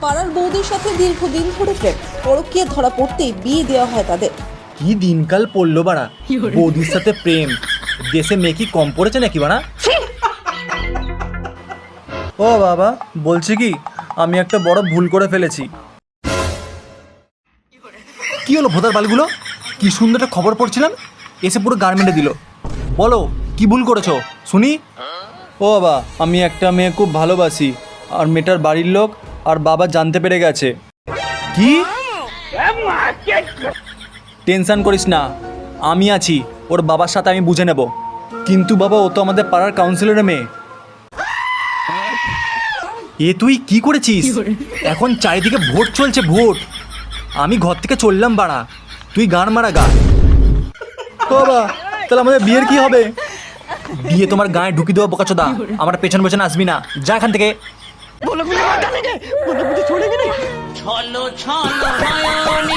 পাড়ার বৌদির সাথে দীর্ঘদিন ধরে প্রেম, পরকীয়া ধরা পড়তেই বিয়ে দেওয়া হয় তাদের। কি দিনকাল পড়লো বাড়া, বৌদির সাথে প্রেম। দেশে মেয়ে কি কম পড়েছে নাকি বাড়া? ও বাবা, বলছি কি আমি একটা বড় ভুল করে ফেলেছি। কি হলো ভোতার বালগুলো? কি সুন্দর একটা খবর পড়ছিলাম, এসে পুরো গার্মেন্টে দিল। বলো কি ভুল করেছো শুনি। ও বাবা, আমি একটা মেয়ে খুব ভালোবাসি, আর মেয়েটার বাড়ির লোক আর বাবা জানতে পেরে গেছে। কি? টেনশন করিস না, আমি আছি, ওর বাবার সাথে আমি বুঝে নেব। কিন্তু বাবা, ও তো আমাদের পাড়ার কাউন্সিলরের মেয়ে। এ তুই কি করেছিস? এখন চারিদিকে ভোট চলছে, ভোট। আমি ঘর থেকে চললাম বাড়া, তুই গান মারা গা। বাবা, তাহলে আমাদের বিয়ের কি হবে? বিয়ে তোমার গায়ে ঢুকি দেওয়া বোকাচোদা, আমার পেছন পেছন আসবি না, যা এখান থেকে। ছলো ছলো নয়নে